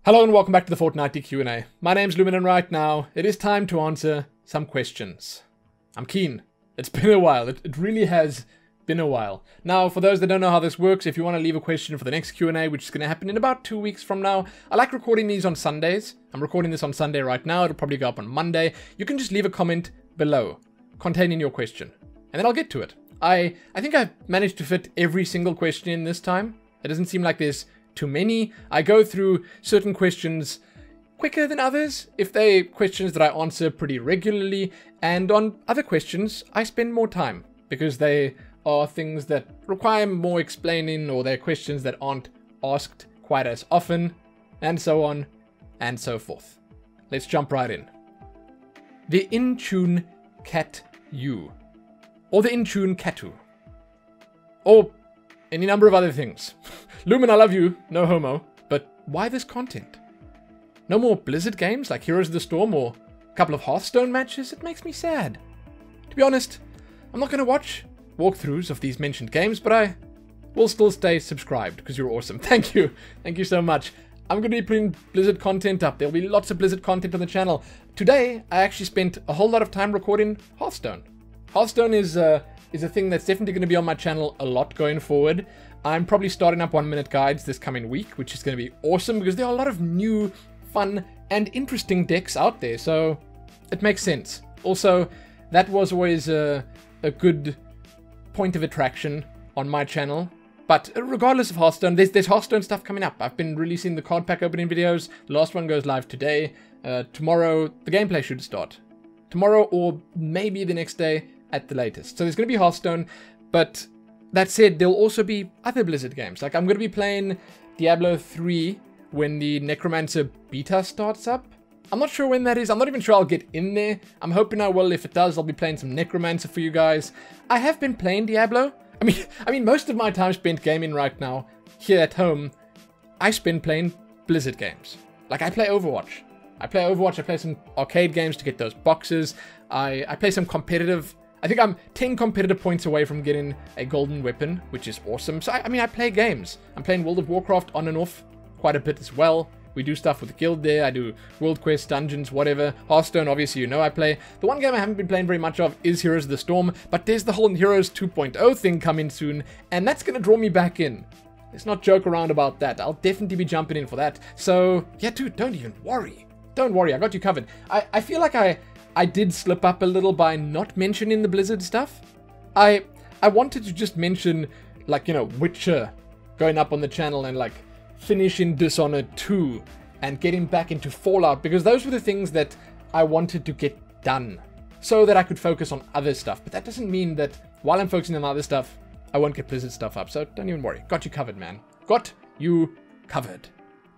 Hello and welcome back to the Fortnightly Q&A. My name's Lumin and right now it is time to answer some questions. I'm keen. It's been a while. It really has been a while. Now, for those that don't know how this works, if you want to leave a question for the next Q&A, which is going to happen in about 2 weeks from now, I like recording these on Sundays. I'm recording this on Sunday right now. It'll probably go up on Monday. You can just leave a comment below containing your question, and then I'll get to it. I think I've managed to fit every single question in this time. It doesn't seem like there's too many. I go through certain questions quicker than others if they're questions that I answer pretty regularly, and on other questions I spend more time because they are things that require more explaining, or they're questions that aren't asked quite as often, and so on and so forth. Let's jump right in. The in-tune cat you, or the in-tune catu, or any number of other things. Lumin, I love you, no homo, but why this content? No more Blizzard games like Heroes of the Storm or a couple of Hearthstone matches? It makes me sad. To be honest, I'm not going to watch walkthroughs of these mentioned games, but I will still stay subscribed because you're awesome. Thank you. Thank you so much. I'm going to be putting Blizzard content up. There'll be lots of Blizzard content on the channel. Today, I actually spent a whole lot of time recording Hearthstone. Hearthstone is a thing that's definitely going to be on my channel a lot going forward. I'm probably starting up 1 minute guides this coming week, which is going to be awesome because there are a lot of new, fun, and interesting decks out there, so it makes sense. Also, that was always a good point of attraction on my channel. But regardless of Hearthstone, there's Hearthstone stuff coming up. I've been releasing the card pack opening videos. The last one goes live today. Tomorrow, the gameplay should start. Tomorrow or maybe the next day at the latest. So there's going to be Hearthstone, but that said, there'll also be other Blizzard games. Like, I'm going to be playing Diablo 3 when the Necromancer beta starts up. I'm not sure when that is. I'm not even sure I'll get in there. I'm hoping I will. If it does, I'll be playing some Necromancer for you guys. I have been playing Diablo. I mean, most of my time spent gaming right now, here at home, I spend playing Blizzard games. Like, I play Overwatch. I play some arcade games to get those boxes. I play some competitive. I think I'm 10 competitive points away from getting a golden weapon, which is awesome. So, I play games. I'm playing World of Warcraft on and off quite a bit as well. We do stuff with the guild there. I do world quests, dungeons, whatever. Hearthstone, obviously, you know I play. The one game I haven't been playing very much of is Heroes of the Storm, but there's the whole Heroes 2.0 thing coming soon, and that's going to draw me back in. Let's not joke around about that. I'll definitely be jumping in for that. So, yeah, dude, don't even worry. Don't worry, I got you covered. I feel like I did slip up a little by not mentioning the Blizzard stuff. I wanted to just mention, like, you know, Witcher going up on the channel and, like, finishing Dishonored 2 and getting back into Fallout, because those were the things that I wanted to get done so that I could focus on other stuff. But that doesn't mean that while I'm focusing on other stuff, I won't get Blizzard stuff up. So don't even worry. Got you covered, man. Got you covered.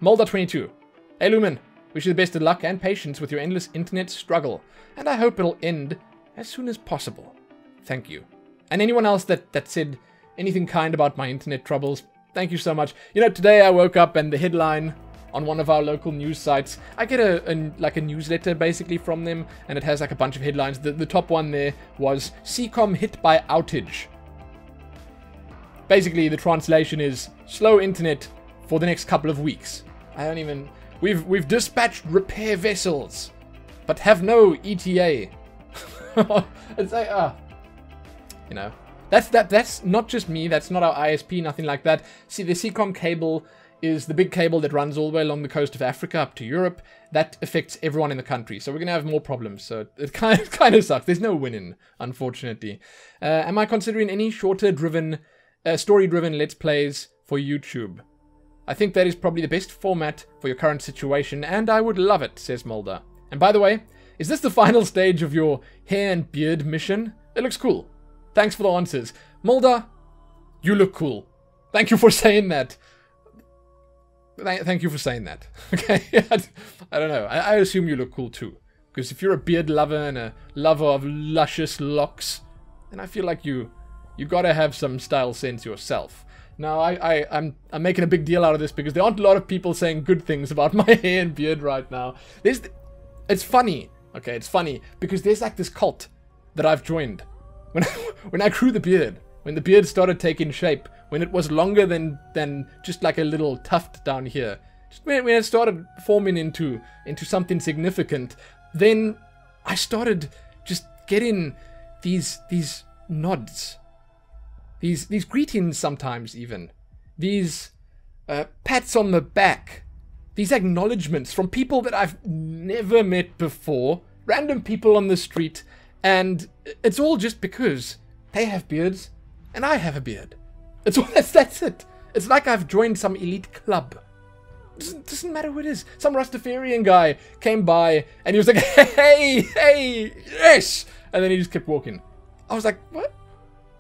Mulder22. Hey, Lumin. Wish you the best of luck and patience with your endless internet struggle, and I hope it'll end as soon as possible. Thank you. And anyone else that said anything kind about my internet troubles, thank you so much. You know, today I woke up and the headline on one of our local news sites, I get a newsletter basically from them, and it has like a bunch of headlines. The top one there was CCOM hit by outage. Basically, the translation is slow internet for the next couple of weeks. I don't even... We've dispatched repair vessels, but have no ETA. It's like, you know, that's not just me. That's not our ISP. Nothing like that. See, the CCOM cable is the big cable that runs all the way along the coast of Africa up to Europe. That affects everyone in the country. So we're gonna have more problems. So it kind of sucks. There's no winning, unfortunately. Am I considering any shorter-driven, story-driven Let's Plays for YouTube? I think that is probably the best format for your current situation, and I would love it, says Mulder. And by the way, is this the final stage of your hair and beard mission? It looks cool. Thanks for the answers. Mulder, you look cool. Thank you for saying that. Thank you for saying that. Okay? I don't know. I assume you look cool too. Because if you're a beard lover and a lover of luscious locks, then I feel like you gotta have some style sense yourself. Now, I'm making a big deal out of this because there aren't a lot of people saying good things about my hair and beard right now. It's funny, okay, it's funny, because there's like this cult that I've joined. When I grew the beard, when the beard started taking shape, when it was longer than just like a little tuft down here, just when it started forming into something significant, then I started just getting these nods, these greetings sometimes even, these pats on the back, these acknowledgements from people that I've never met before, random people on the street, and it's all just because they have beards and I have a beard. That's it. It's like I've joined some elite club. Doesn't matter who it is. Some Rastafarian guy came by and he was like, hey, yes! And then he just kept walking. I was like, what?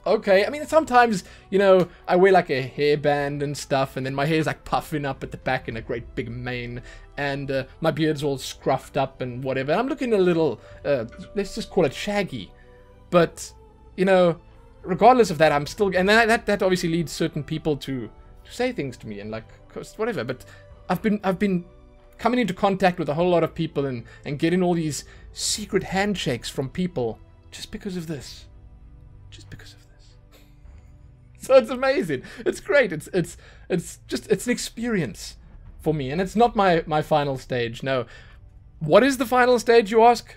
Okay. I mean, sometimes, you know, I wear like a hairband and stuff, and then my hair's like puffing up at the back in a great big mane, and my beard's all scruffed up and whatever. And I'm looking a little, let's just call it shaggy. But, you know, regardless of that, I'm still, and that obviously leads certain people to say things to me and like, whatever. But I've been coming into contact with a whole lot of people and getting all these secret handshakes from people just because of this. Just because of this. So it's amazing. It's great. It's an experience for me, and it's not my final stage. No. What is the final stage, you ask?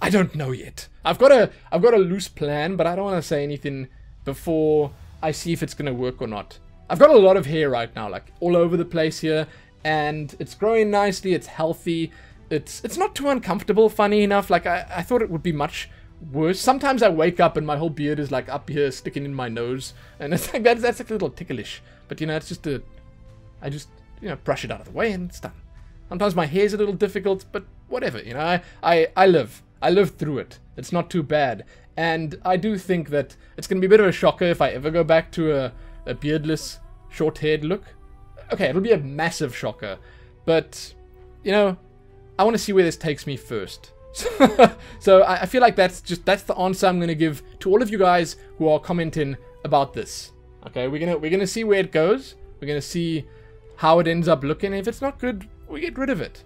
I don't know yet. I've got a loose plan, but I don't want to say anything before I see if it's going to work or not. I've got a lot of hair right now, like all over the place here, and it's growing nicely, it's healthy, it's not too uncomfortable, funny enough. Like I thought it would be much worse. Sometimes I wake up and my whole beard is like up here sticking in my nose, and it's like that's like a little ticklish. But you know, it's just I just, you know, brush it out of the way and it's done. Sometimes my hair's a little difficult, but whatever, you know, I live through it. It's not too bad. And I do think that it's going to be a bit of a shocker if I ever go back to a beardless, short-haired look. Okay, it'll be a massive shocker. But, you know, I want to see where this takes me first. So I feel like that's the answer I'm going to give to all of you guys who are commenting about this. Okay, we're gonna see where it goes. We're going to see how it ends up looking. If it's not good, we get rid of it.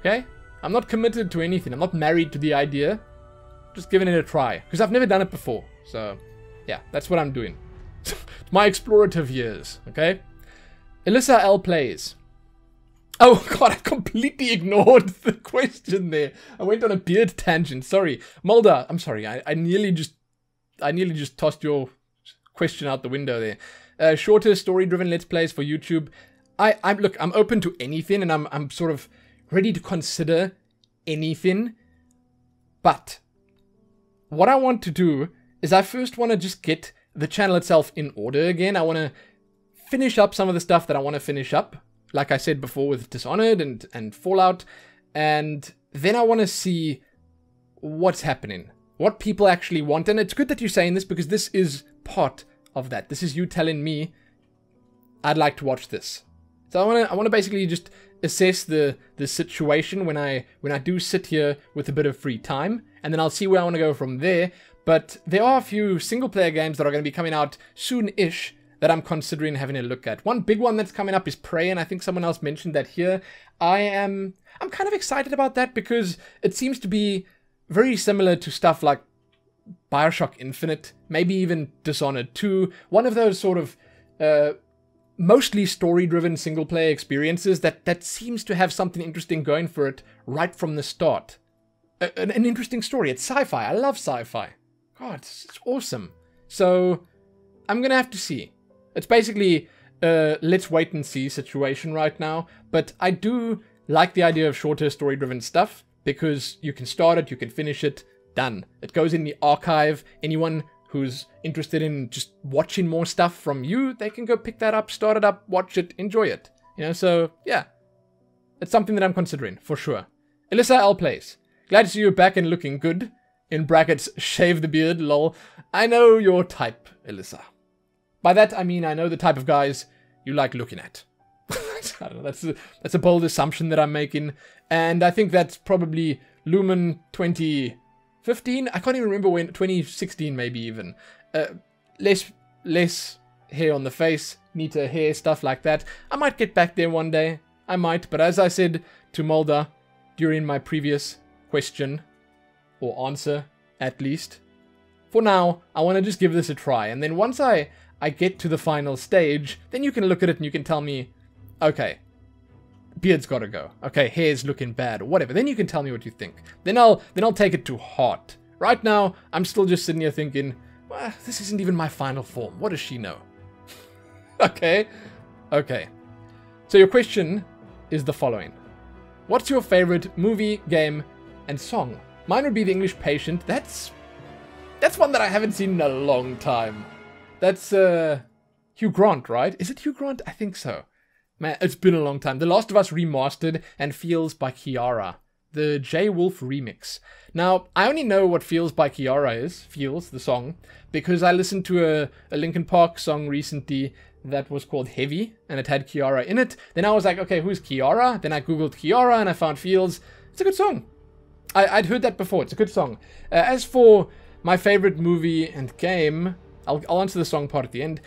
Okay? I'm not committed to anything. I'm not married to the idea. Just giving it a try. Because I've never done it before. So, yeah, that's what I'm doing. It's my explorative years, okay? Elissa L plays. Oh, God, I completely ignored the question there. I went on a beard tangent. Sorry. Mulder, I'm sorry. I nearly just tossed your question out the window there. Shorter story-driven Let's Plays for YouTube. Look, I'm open to anything, and I'm sort of ready to consider anything, but what I want to do is I first want to just get the channel itself in order again. I want to finish up some of the stuff that I want to finish up, like I said before with Dishonored and Fallout, and then I want to see what's happening, what people actually want. And it's good that you're saying this, because this is part of that. This is you telling me I'd like to watch this. So I want to basically just assess the situation when I do sit here with a bit of free time, and then I'll see where I want to go from there. But there are a few single player games that are going to be coming out soon-ish that I'm considering having a look at. One big one that's coming up is Prey, and I think someone else mentioned that here. I'm kind of excited about that because it seems to be very similar to stuff like BioShock Infinite, maybe even Dishonored 2. One of those sort of mostly story-driven single-player experiences that seems to have something interesting going for it right from the start. An interesting story. It's sci-fi. I love sci-fi. God, it's awesome. So, I'm gonna have to see. It's basically a let's wait and see situation right now, but I do like the idea of shorter story-driven stuff, because you can start it, you can finish it, done. It goes in the archive. Anyone who's interested in just watching more stuff from you, they can go pick that up, start it up, watch it, enjoy it. You know, so, yeah. It's something that I'm considering, for sure. Elissa L plays. Glad to see you back and looking good. In brackets, shave the beard, lol. I know your type, Elissa. By that, I mean I know the type of guys you like looking at. I don't know, that's a bold assumption that I'm making. And I think that's probably Lumin 2015? I can't even remember when, 2016 maybe even. Less hair on the face, neater hair, stuff like that. I might get back there one day. I might, but as I said to Mulder during my previous question, or answer at least, for now, I want to just give this a try. And then once I get to the final stage, then you can look at it and you can tell me, okay, beard's gotta go. Okay, hair's looking bad or whatever. Then you can tell me what you think. Then I'll take it to heart. Right now, I'm still just sitting here thinking, well, this isn't even my final form. What does she know? Okay. So your question is the following. What's your favorite movie, game, and song? Mine would be The English Patient. That's one that I haven't seen in a long time. That's Hugh Grant, right? Is it Hugh Grant? I think so. Man, it's been a long time. The Last of Us Remastered and Feels by Kiara. The J. Wolf remix. Now, I only know what Feels by Kiara is, Feels, the song, because I listened to a Linkin Park song recently that was called Heavy, and it had Kiara in it. Then I was like, okay, who's Kiara? Then I googled Kiara, and I found Feels. It's a good song. I'd heard that before. It's a good song. As for my favorite movie and game, I'll answer the song part at the end.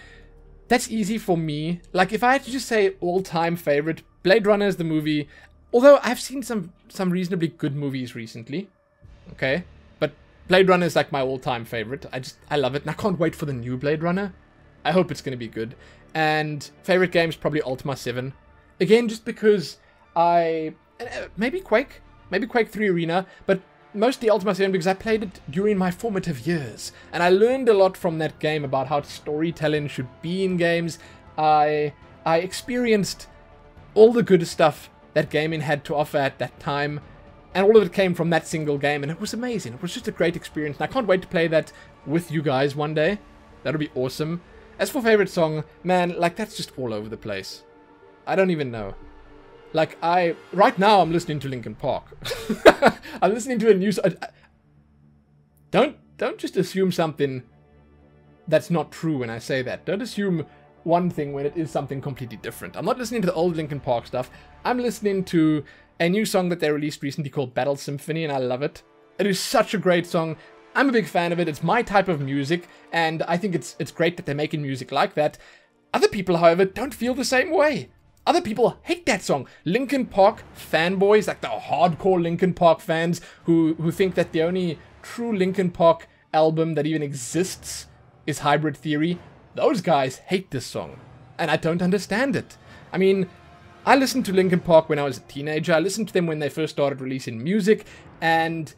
That's easy for me. Like, if I had to just say all-time favorite, Blade Runner is the movie. Although I've seen some reasonably good movies recently. Okay? But Blade Runner is like my all-time favorite. I love it. And I can't wait for the new Blade Runner. I hope it's going to be good. And favorite games, probably Ultima 7. Again, just because maybe Quake 3 Arena, but mostly Ultima 7 because I played it during my formative years. And I learned a lot from that game about how storytelling should be in games. I experienced all the good stuff that gaming had to offer at that time. And all of it came from that single game. And it was amazing. It was just a great experience. And I can't wait to play that with you guys one day. That'll be awesome. As for favorite song, man, like that's just all over the place. I don't even know. Like right now I'm listening to Linkin Park. I'm listening to a new Don't just assume something that's not true when I say that. Don't assume one thing when it is something completely different. I'm not listening to the old Linkin Park stuff. I'm listening to a new song that they released recently called Battle Symphony, and I love it. It is such a great song. I'm a big fan of it. It's my type of music, and I think it's great that they're making music like that. Other people, however, don't feel the same way. Other people hate that song. Linkin Park fanboys, like the hardcore Linkin Park fans who think that the only true Linkin Park album that even exists is Hybrid Theory, those guys hate this song. And I don't understand it. I mean, I listened to Linkin Park when I was a teenager. I listened to them when they first started releasing music, and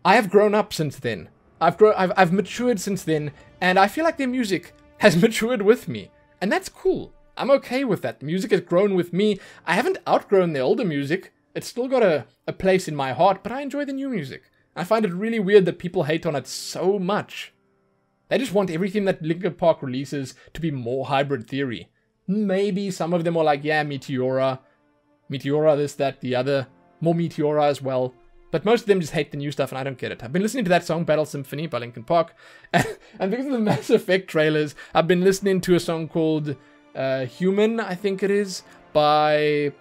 I have grown up since then. I've matured since then, and I feel like their music has matured with me. And that's cool. I'm okay with that. The music has grown with me. I haven't outgrown the older music. It's still got a place in my heart, but I enjoy the new music. I find it really weird that people hate on it so much. They just want everything that Linkin Park releases to be more Hybrid Theory. Maybe some of them are like, yeah, Meteora, this, that, the other. More Meteora as well. But most of them just hate the new stuff, and I don't get it. I've been listening to that song, Battle Symphony, by Linkin Park. And because of the Mass Effect trailers, I've been listening to a song called Human, I think it is, by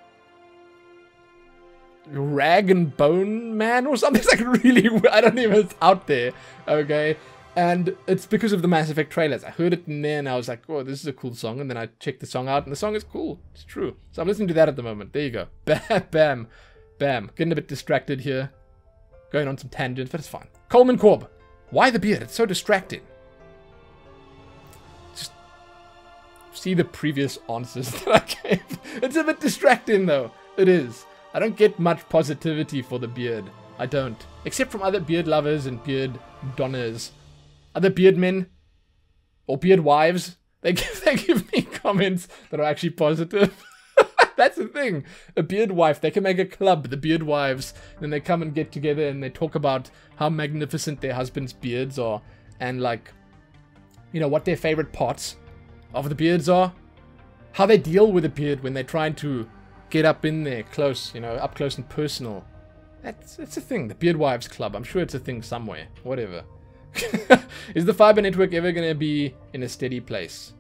Rag and Bone Man or something. It's like really, I don't even, it's out there, okay? And it's because of the Mass Effect trailers. I heard it in there and I was like, oh, this is a cool song. And then I checked the song out and the song is cool. It's true. So I'm listening to that at the moment. There you go. Bam, bam, bam. Getting a bit distracted here. Going on some tangents, but it's fine. Coleman Corb. Why the beard? It's so distracting. Just see the previous answers that I gave. It's a bit distracting though. It is. I don't get much positivity for the beard. I don't. Except from other beard lovers and beard donners. Other beard men or beard wives, they give me comments that are actually positive. That's the thing. A beard wife, they can make a club, the beard wives, and they come and get together and they talk about how magnificent their husband's beards are and like, you know, what their favorite parts of the beards are, how they deal with a beard when they're trying to get up in there close, you know, up close and personal. It's a thing, the beard wives club. I'm sure it's a thing somewhere, whatever. Is the fiber network ever going to be in a steady place?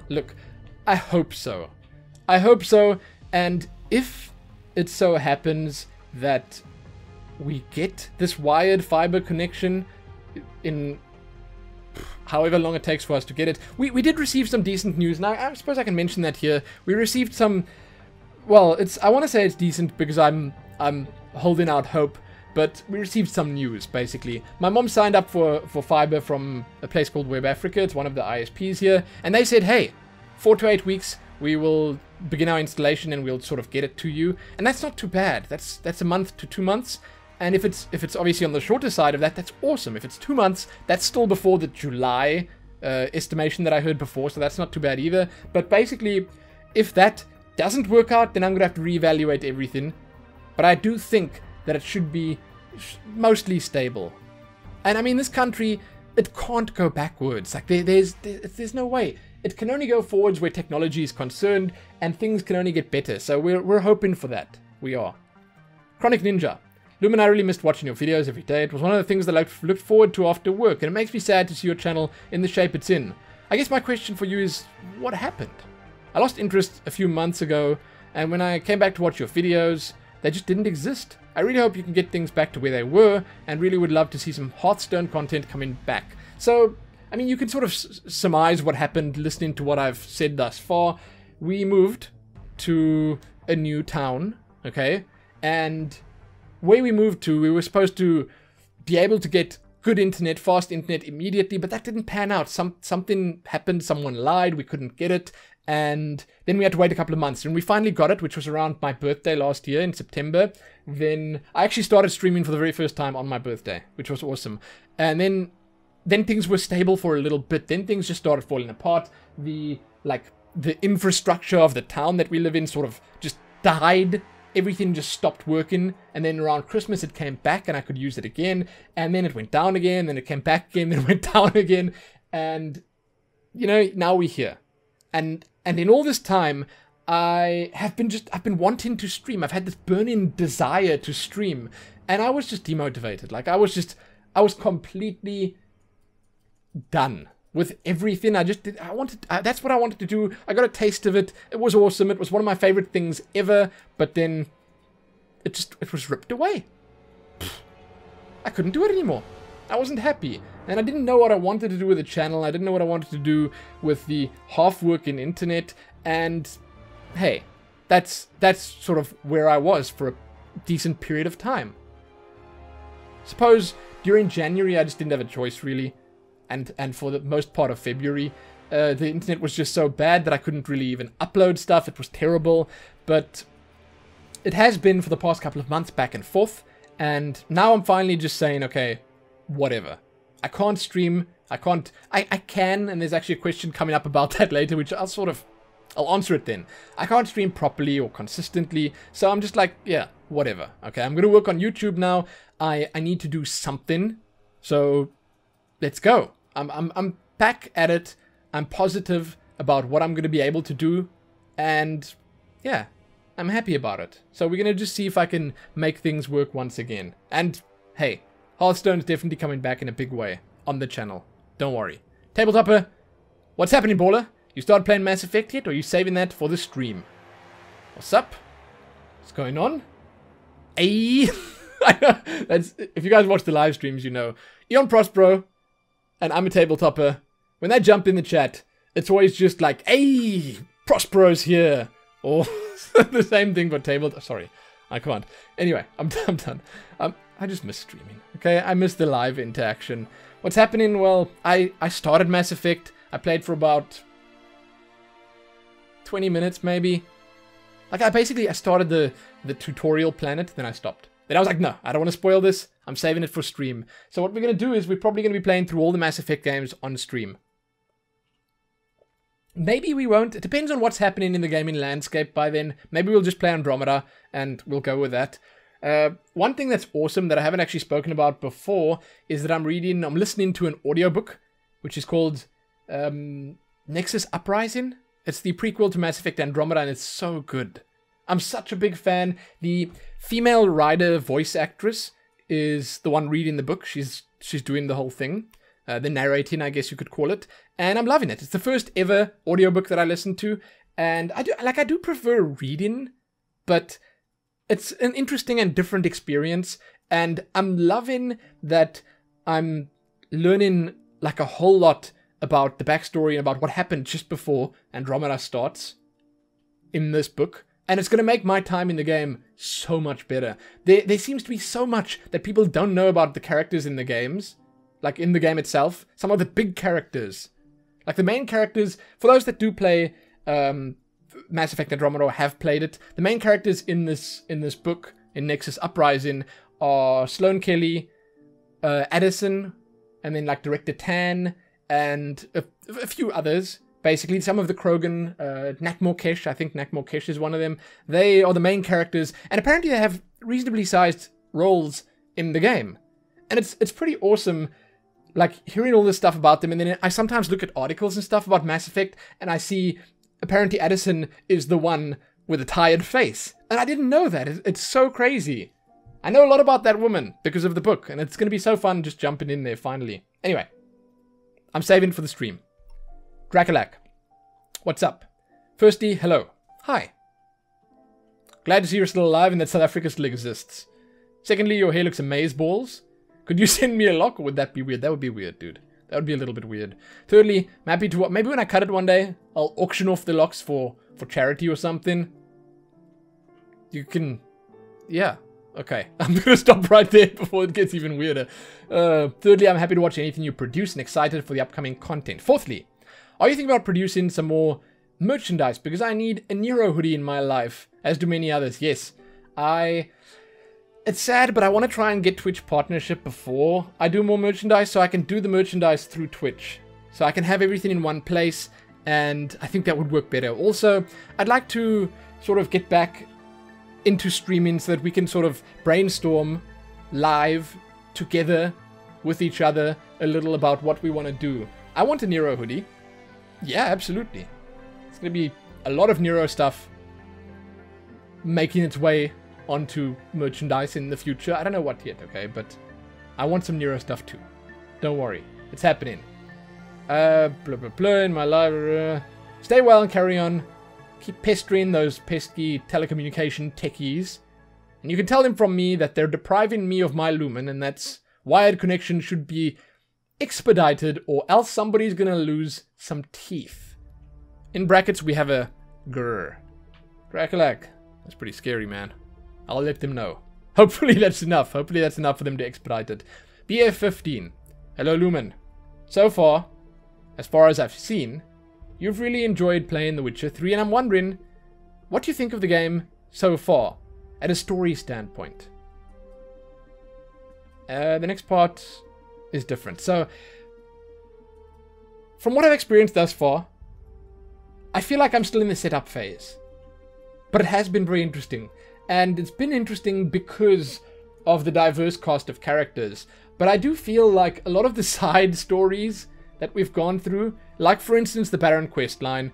Look, I hope so. I hope so, and if it so happens that we get this wired fiber connection in however long it takes for us to get it, we did receive some decent news. Now, I suppose I can mention that here. We received some, well, I want to say it's decent because I'm holding out hope. But we received some news, basically. My mom signed up for fiber from a place called Web Africa. It's one of the ISPs here. And they said, hey, 4 to 8 weeks, we will begin our installation and we'll sort of get it to you. And that's not too bad. That's a month to 2 months. And if it's obviously on the shorter side of that, that's awesome. If it's 2 months, that's still before the July estimation that I heard before, so that's not too bad either. But basically, if that doesn't work out, then I'm going to have to reevaluate everything. But I do think that it should be mostly stable. And I mean, this country, it can't go backwards. Like, there's no way. It can only go forwards where technology is concerned, and things can only get better. So we're hoping for that. We are. Chronic Ninja. Lumin, I really missed watching your videos every day. It was one of the things that I looked forward to after work, and it makes me sad to see your channel in the shape it's in. I guess my question for you is, what happened? I lost interest a few months ago, and when I came back to watch your videos, they just didn't exist. I really hope you can get things back to where they were, and really would love to see some Hearthstone content coming back. So, I mean, you can sort of surmise what happened listening to what I've said thus far. We moved to a new town, okay? And where we moved to, we were supposed to be able to get good internet, fast internet immediately, but that didn't pan out. Something happened, someone lied, we couldn't get it, and then we had to wait a couple of months. And we finally got it, which was around my birthday last year in September. Then I actually started streaming for the very first time on my birthday, which was awesome. And then things were stable for a little bit. Then things just started falling apart. The infrastructure of the town that we live in sort of just died. Everything just stopped working, and then around Christmas it came back and I could use it again, and then it went down again, then it came back again, then it went down again, and you know, now we're here. And in all this time, I've been wanting to stream. I've had this burning desire to stream, and I was just demotivated. Like, I was completely done with everything. That's what I wanted to do. I got a taste of it. It was awesome. It was one of my favorite things ever, but then it was ripped away. I couldn't do it anymore. I wasn't happy, and I didn't know what I wanted to do with the channel. I didn't know what I wanted to do with the half-working internet, and hey, that's sort of where I was for a decent period of time. Suppose during January I just didn't have a choice, really. And for the most part of February, the internet was just so bad that I couldn't really even upload stuff. It was terrible. But it has been for the past couple of months back and forth. And now I'm finally just saying, okay, whatever. I can't stream. I can, and there's actually a question coming up about that later, which I'll answer it then. I can't stream properly or consistently. So I'm just like, yeah, whatever. Okay, I'm going to work on YouTube now. I need to do something. So let's go. I'm back at it. I'm positive about what I'm going to be able to do. And yeah, I'm happy about it. So we're going to just see if I can make things work once again. And hey, Hearthstone is definitely coming back in a big way on the channel. Don't worry. Tabletopper, what's happening, baller? You started playing Mass Effect yet, or are you saving that for the stream? What's up? What's going on? Ayy. That's, if you guys watch the live streams, you know. Eon Prospero and I'm a Tabletopper. When they jump in the chat, it's always just like, hey, Prospero's here. Or the same thing for Tabletopper. Sorry, I can't. Anyway, I'm done. I just miss streaming, okay? I miss the live interaction. What's happening? Well, I started Mass Effect. I played for about 20 minutes, maybe. Like, I started the tutorial planet, then I stopped. Then I was like, no, I don't want to spoil this. I'm saving it for stream. So what we're going to do is we're probably going to be playing through all the Mass Effect games on stream. Maybe we won't. It depends on what's happening in the gaming landscape by then. Maybe we'll just play Andromeda and we'll go with that. One thing that's awesome that I haven't actually spoken about before is that I'm listening to an audiobook, which is called Nexus Uprising. It's the prequel to Mass Effect Andromeda, and it's so good. I'm such a big fan. The female Ryder voice actress is the one reading the book. She's doing the whole thing. The narrating, I guess you could call it. And I'm loving it. It's the first ever audiobook that I listened to. And I do prefer reading, but it's an interesting and different experience. And I'm loving that I'm learning like a whole lot about the backstory and about what happened just before Andromeda starts in this book. And it's going to make my time in the game so much better. There seems to be so much that people don't know about the characters in the games. Like, in the game itself. Some of the big characters. Like, the main characters, for those that do play Mass Effect Andromeda or have played it. The main characters in this book, in Nexus Uprising, are Sloane Kelly, Addison, and then like Director Tan, and a few others. Basically, some of the Krogan, Nat Morkesh, I think Nat Morkesh is one of them. They are the main characters, and apparently they have reasonably sized roles in the game. And it's pretty awesome, like, hearing all this stuff about them, and then I sometimes look at articles and stuff about Mass Effect, and I see, apparently Addison is the one with a tired face. And I didn't know that. It's so crazy. I know a lot about that woman because of the book, and it's going to be so fun just jumping in there finally. Anyway, I'm saving for the stream. Draculak, what's up? Firstly, hello. Hi. Glad to see you're still alive and that South Africa still exists. Secondly, your hair looks amazeballs. Could you send me a lock, or would that be weird? That would be weird, dude. That would be a little bit weird. Thirdly, I'm happy to... Maybe when I cut it one day, I'll auction off the locks for charity or something. You can... Yeah. Okay. I'm going to stop right there before it gets even weirder. Thirdly, I'm happy to watch anything you produce and excited for the upcoming content. Fourthly, are you thinking about producing some more merchandise? Because I need a Nero hoodie in my life, as do many others. Yes, it's sad, but I want to try and get Twitch partnership before I do more merchandise, so I can do the merchandise through Twitch. So I can have everything in one place, and I think that would work better. Also, I'd like to sort of get back into streaming so that we can sort of brainstorm live together with each other a little about what we want to do. I want a Nero hoodie. Yeah, absolutely. It's going to be a lot of Nero stuff making its way onto merchandise in the future. I don't know what yet, okay? But I want some Nero stuff too. Don't worry. It's happening. Blah, blah, blah in my life. Stay well and carry on. Keep pestering those pesky telecommunication techies. And you can tell them from me that they're depriving me of my Lumen, and that's wired connection should be expedited, or else somebody's gonna lose some teeth. In brackets, we have a grr. Draculak. That's pretty scary, man. I'll let them know. Hopefully that's enough. Hopefully that's enough for them to expedite it. BF15. Hello, Lumen. So far as I've seen, you've really enjoyed playing The Witcher 3, and I'm wondering, what do you think of the game so far, at a story standpoint? The next part is different. So, from what I've experienced thus far, I feel like I'm still in the setup phase. But it has been very interesting. And it's been interesting because of the diverse cast of characters. But I do feel like a lot of the side stories that we've gone through, like for instance the Baron quest line,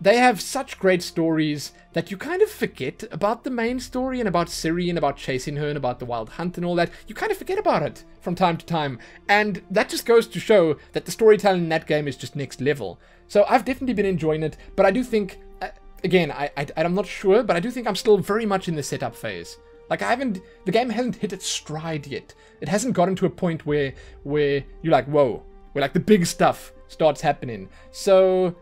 they have such great stories that you kind of forget about the main story and about Ciri and about chasing her and about the Wild Hunt and all that. You kind of forget about it from time to time. And that just goes to show that the storytelling in that game is just next level. So I've definitely been enjoying it, but I do think, again, I'm not sure, but I do think I'm still very much in the setup phase. Like the game hasn't hit its stride yet. It hasn't gotten to a point where you're like, whoa, where like the big stuff starts happening. So,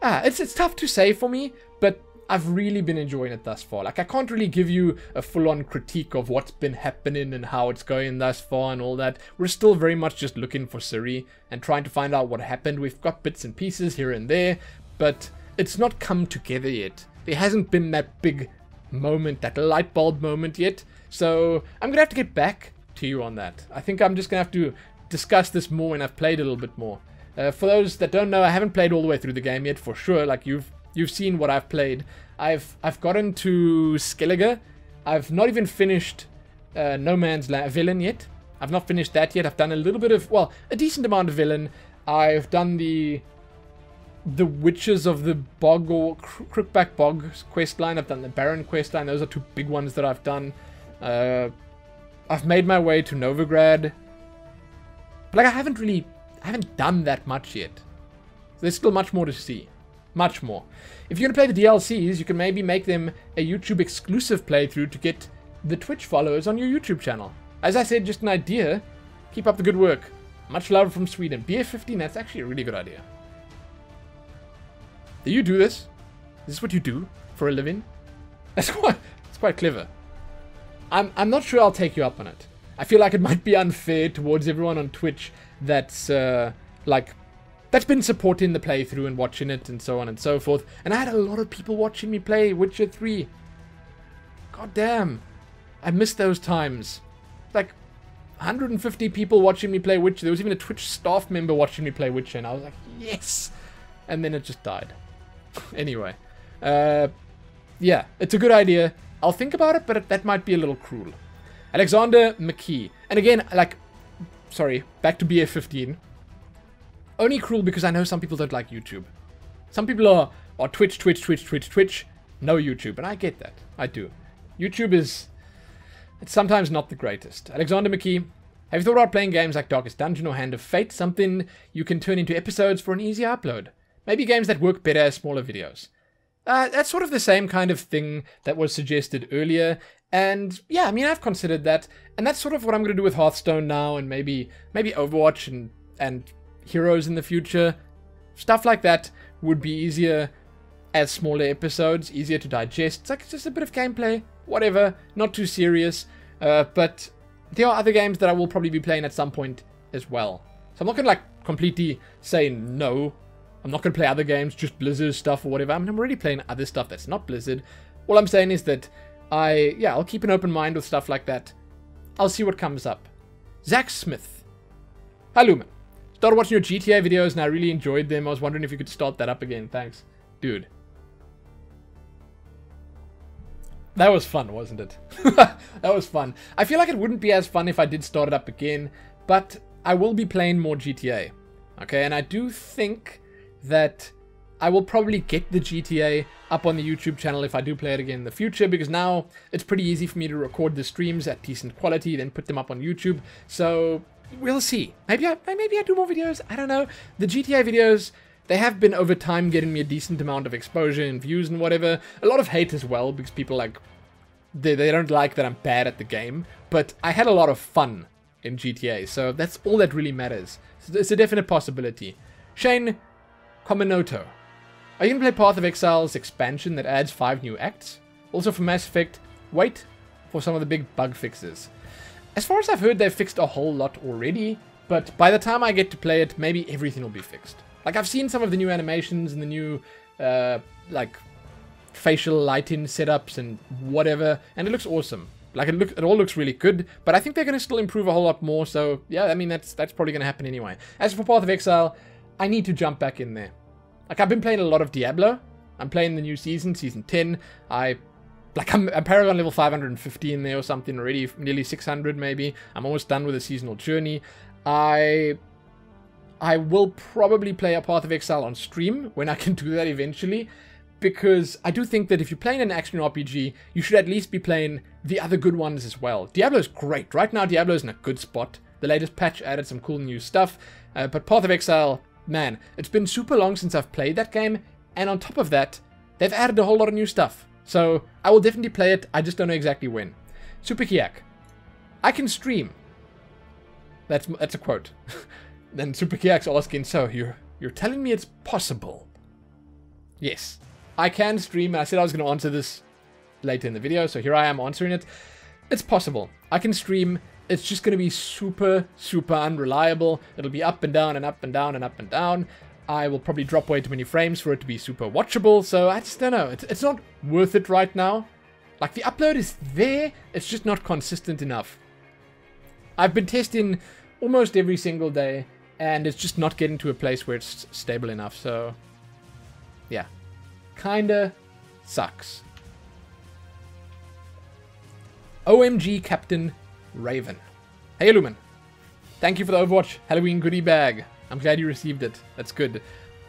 it's tough to say for me, but I've really been enjoying it thus far. Like, I can't really give you a full-on critique of what's been happening and how it's going thus far and all that. We're still very much just looking for Ciri and trying to find out what happened. We've got bits and pieces here and there, but it's not come together yet. There hasn't been that big moment, that light bulb moment yet. So, I'm gonna have to get back to you on that. I think I'm just gonna have to discuss this more when I've played a little bit more. For those that don't know, I haven't played all the way through the game yet, for sure. Like, you've seen what I've played. I've gotten to Skellige. I've not even finished No Man's Land Villain yet. I've not finished that yet. I've done a little bit of, well, a decent amount of Villain. I've done the Witches of the Bog or Crookback Bog quest line. I've done the Baron quest line. Those are two big ones that I've done. I've made my way to Novigrad. But like, I haven't done that much yet. There's still much more to see. Much more. If you're going to play the DLCs, you can maybe make them a YouTube exclusive playthrough to get the Twitch followers on your YouTube channel. As I said, just an idea. Keep up the good work. Much love from Sweden. BF15, that's actually a really good idea. Do you do this? Is this what you do for a living? That's quite clever. I'm not sure I'll take you up on it. I feel like it might be unfair towards everyone on Twitch that's, like, that's been supporting the playthrough and watching it and so on and so forth. And I had a lot of people watching me play Witcher 3. God damn. I missed those times. Like 150 people watching me play Witcher. There was even a Twitch staff member watching me play Witcher, and I was like, yes! And then it just died. Anyway. Yeah, it's a good idea. I'll think about it, but that might be a little cruel. Alexander McKee. And again, like, sorry, back to BF15. Only cruel because I know some people don't like YouTube. Some people are Twitch, no YouTube. And I get that. I do. YouTube is... it's sometimes not the greatest. Alexander McKee. Have you thought about playing games like Darkest Dungeon or Hand of Fate? Something you can turn into episodes for an easier upload. Maybe games that work better as smaller videos. That's sort of the same kind of thing that was suggested earlier. And yeah, I mean, I've considered that. And that's sort of what I'm going to do with Hearthstone now. And maybe Overwatch and Heroes in the future. Stuff like that would be easier as smaller episodes. Easier to digest. It's like just a bit of gameplay. Whatever. Not too serious. But there are other games that I will probably be playing at some point as well. So I'm not going to like completely say no. I'm not going to play other games, just Blizzard stuff or whatever. I mean, I'm already playing other stuff that's not Blizzard. All I'm saying is that I'll keep an open mind with stuff like that. I'll see what comes up. Zach Smith. Hi, Lumin. Started watching your GTA videos and I really enjoyed them. I was wondering if you could start that up again. Thanks. Dude. That was fun, wasn't it? That was fun. I feel like it wouldn't be as fun if I did start it up again, but I will be playing more GTA. Okay, and I do think that I will probably get the GTA up on the YouTube channel if I do play it again in the future, because now it's pretty easy for me to record the streams at decent quality, then put them up on YouTube. So we'll see. Maybe I do more videos. I don't know. The GTA videos, they have been over time getting me a decent amount of exposure and views and whatever. A lot of hate as well, because people like they don't like that I'm bad at the game. But I had a lot of fun in GTA, so that's all that really matters. So it's a definite possibility. Shane Kominoto. Are you going to play Path of Exile's expansion that adds 5 new acts? Also for Mass Effect, wait for some of the big bug fixes. As far as I've heard, they've fixed a whole lot already, but by the time I get to play it, maybe everything will be fixed. Like, I've seen some of the new animations and the new, like, facial lighting setups and whatever, and it looks awesome. Like, it all looks really good, but I think they're going to still improve a whole lot more, so yeah, I mean, that's probably going to happen anyway. As for Path of Exile, I need to jump back in there. Like, I've been playing a lot of Diablo. I'm playing the new season, Season 10. I'm Paragon level 550 in there or something already, nearly 600 maybe. I'm almost done with the seasonal journey. I will probably play a Path of Exile on stream when I can do that eventually, because I do think that if you're playing an action RPG, you should at least be playing the other good ones as well. Diablo's great. Right now, Diablo's in a good spot. The latest patch added some cool new stuff, but Path of Exile, man, it's been super long since I've played that game, and on top of that, they've added a whole lot of new stuff. So, I will definitely play it, I just don't know exactly when. Super Kiak. I can stream. That's a quote. Then Super Kiak's asking, so, you're telling me it's possible? Yes. I can stream, and I said I was going to answer this later in the video, so here I am answering it. It's possible. I can stream. It's just going to be super, super unreliable. It'll be up and down and up and down and up and down. I will probably drop way too many frames for it to be super watchable, so I just don't know. It's not worth it right now. Like, the upload is there, it's just not consistent enough. I've been testing almost every single day, and it's just not getting to a place where it's stable enough, so yeah. Kinda sucks. OMG Captain Raven. Hey Lumin. Thank you for the Overwatch Halloween goodie bag. I'm glad you received it. That's good.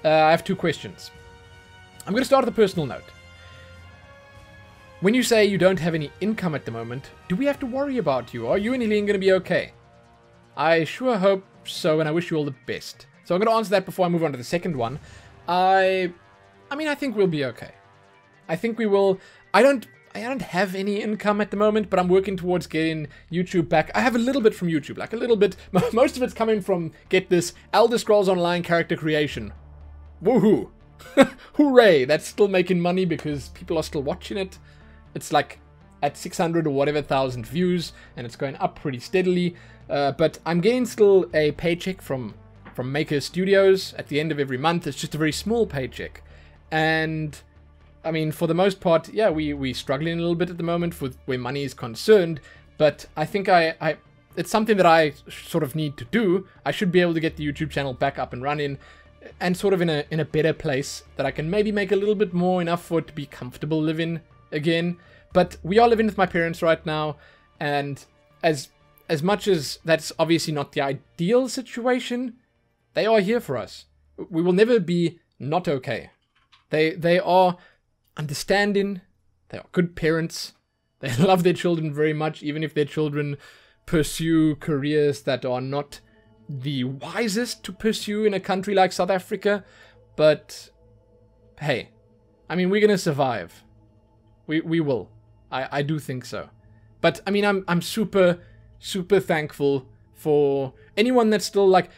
I have 2 questions. I'm going to start with a personal note. When you say you don't have any income at the moment, do we have to worry about you? Are you and Helene going to be okay? I sure hope so, and I wish you all the best. So I'm going to answer that before I move on to the second one. I mean, I think we'll be okay. I think we will. I don't have any income at the moment, but I'm working towards getting YouTube back. I have a little bit from YouTube, like a little bit. Most of it's coming from, get this, Elder Scrolls Online character creation. Woohoo! Hooray! That's still making money because people are still watching it. It's like at 600 or whatever thousand views, and it's going up pretty steadily. But I'm getting still a paycheck from from Maker Studios at the end of every month. It's just a very small paycheck. And I mean, for the most part, yeah, we're struggling a little bit at the moment with where money is concerned, but I think it's something that I sort of need to do. I should be able to get the YouTube channel back up and running and sort of in a better place that I can maybe make a little bit more, enough for it to be comfortable living again. But we are living with my parents right now, and as much as that's obviously not the ideal situation, they are here for us. We will never be not okay. They are understanding, they are good parents, they love their children very much, even if their children pursue careers that are not the wisest to pursue in a country like South Africa. But hey, I mean, we're gonna survive. We will. I do think so. But I mean, I'm super thankful for anyone that's still like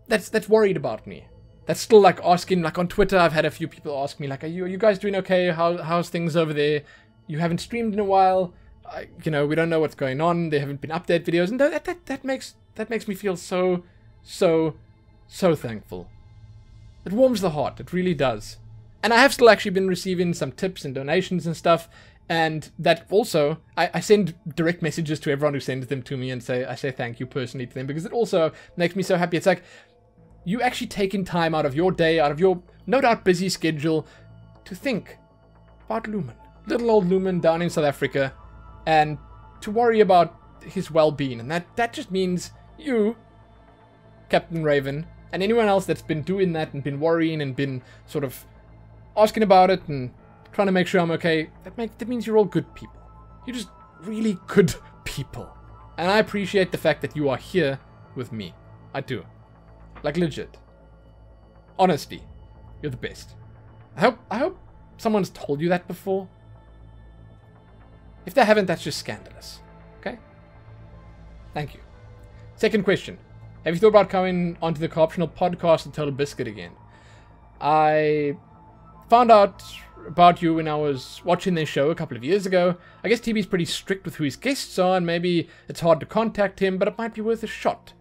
that's worried about me. That's still like asking, like on Twitter, I've had a few people ask me like, are you guys doing okay? How's things over there? You haven't streamed in a while. We don't know what's going on. There haven't been update videos, and that makes me feel so thankful. It warms the heart. It really does. And I have still actually been receiving some tips and donations and stuff. And that also, I send direct messages to everyone who sends them to me, and I say thank you personally to them, because it also makes me so happy. It's like, you actually taking time out of your day, out of your no doubt busy schedule, to think about Lumin. Little old Lumin down in South Africa, and to worry about his well-being. And that just means you, Captain Raven, and anyone else that's been doing that and been worrying and been sort of asking about it and trying to make sure I'm okay, that means you're all good people. You're just really good people. And I appreciate the fact that you are here with me. I do. Like, legit. Honestly, you're the best. I hope someone's told you that before. If they haven't, that's just scandalous. Okay? Thank you. Second question. Have you thought about coming onto the co-optional podcast with Total Biscuit again? I found out about you when I was watching their show a couple of years ago. I guess TB's pretty strict with who his guests are, and maybe it's hard to contact him, but it might be worth a shot.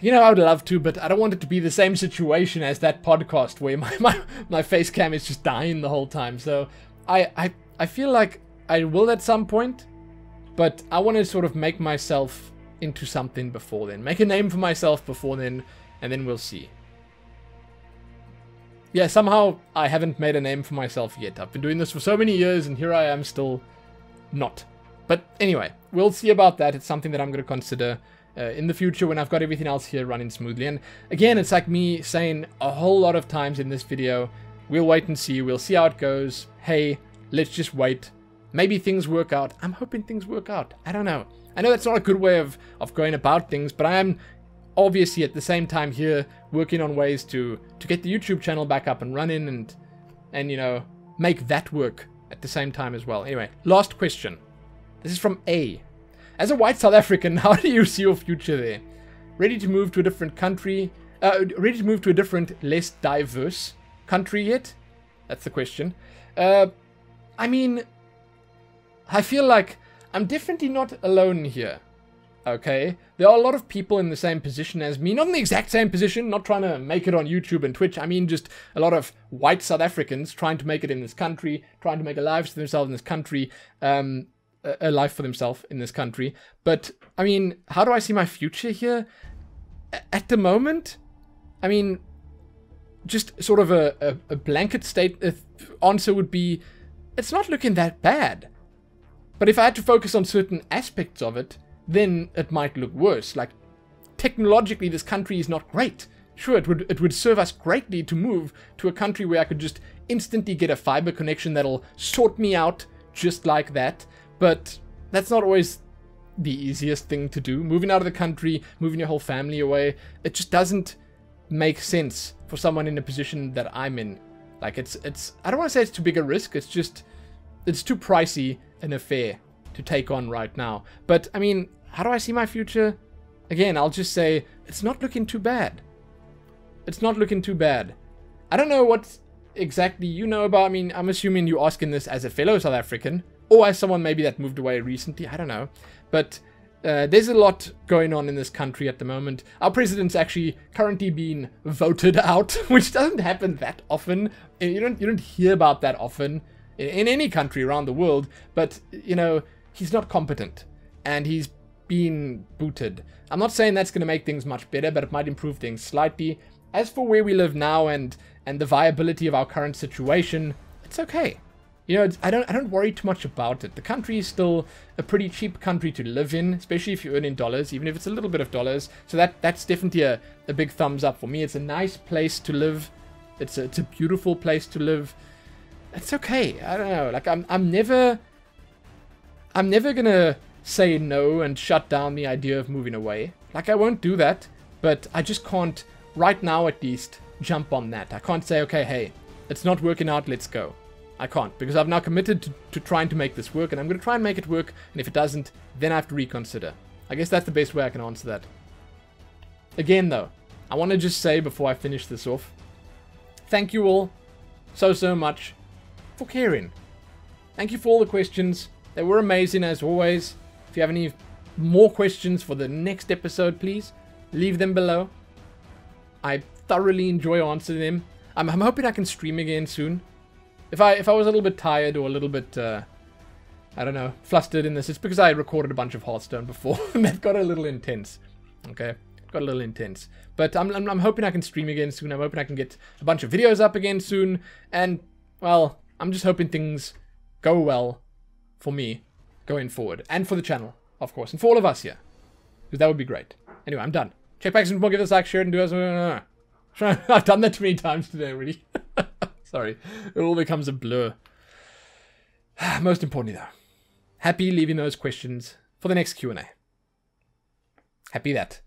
I would love to, but I don't want it to be the same situation as that podcast where my face cam is just dying the whole time. So I feel like I will at some point, but I want to sort of make myself into something before then. Make a name for myself before then, and then we'll see. Yeah, somehow I haven't made a name for myself yet. I've been doing this for so many years, and here I am still not. But anyway, we'll see about that. It's something that I'm going to consider in the future when I've got everything else here running smoothly. And again, it's like me saying a whole lot of times in this video, we'll wait and see. We'll see how it goes. Hey, let's just wait. Maybe things work out. I'm hoping things work out. I don't know. I know that's not a good way of going about things, but I am obviously at the same time here working on ways to get the YouTube channel back up and running and make that work at the same time as well. Anyway, last question. This is from A. As a white South African, how do you see your future there? Ready to move to a different country? Ready to move to a different, less diverse country yet? That's the question. I mean, I feel like I'm definitely not alone here. Okay? There are a lot of people in the same position as me. Not in the exact same position, not trying to make it on YouTube and Twitch. I mean just a lot of white South Africans trying to make it in this country, trying to make a life for themselves in this country, a life for themselves in this country. But, I mean, how do I see my future here? At the moment, I mean, just sort of a blanket answer would be, it's not looking that bad. But if I had to focus on certain aspects of it, then it might look worse. Like, technologically, this country is not great. Sure, it would serve us greatly to move to a country where I could just instantly get a fiber connection that'll sort me out just like that. But that's not always the easiest thing to do. Moving out of the country, moving your whole family away, it just doesn't make sense for someone in a position that I'm in. Like, it's I don't want to say it's too big a risk, it's too pricey an affair to take on right now. But, I mean, how do I see my future? Again, I'll just say, it's not looking too bad. It's not looking too bad. I don't know what exactly you know about, I mean, I'm assuming you're asking this as a fellow South African, or as someone maybe that moved away recently, I don't know. But there's a lot going on in this country at the moment. Our president's actually currently being voted out, which doesn't happen that often. You don't hear about that often in any country around the world. But, you know, he's not competent, and he's being booted. I'm not saying that's going to make things much better, but it might improve things slightly. As for where we live now and the viability of our current situation, it's okay. You know, I don't worry too much about it. The country is still a pretty cheap country to live in, especially if you earn in dollars, even if it's a little bit of dollars. So that's definitely a big thumbs up for me. It's a nice place to live. It's a beautiful place to live. It's okay. I don't know. Like I'm never gonna say no and shut down the idea of moving away. Like, I won't do that, but I just can't, right now at least, jump on that. I can't say, okay, hey, it's not working out, let's go. I can't, because I've now committed to trying to make this work, and I'm going to try and make it work, and if it doesn't, then I have to reconsider. I guess that's the best way I can answer that. Again, though, I want to just say before I finish this off, thank you all so much for caring. Thank you for all the questions. They were amazing as always. If you have any more questions for the next episode, please leave them below. I thoroughly enjoy answering them. I'm hoping I can stream again soon. If I was a little bit tired or a little bit, I don't know, flustered in this, it's because I recorded a bunch of Hearthstone before, and that got a little intense. Okay, got a little intense. But I'm hoping I can stream again soon. I'm hoping I can get a bunch of videos up again soon. And, well, I'm just hoping things go well for me going forward. And for the channel, of course. And for all of us here. Because that would be great. Anyway, I'm done. Check back some more, give us a like, share it, and do us. I've done that too many times today already. Sorry, it all becomes a blur. Most importantly, though, happy leaving those questions for the next Q&A. Happy that.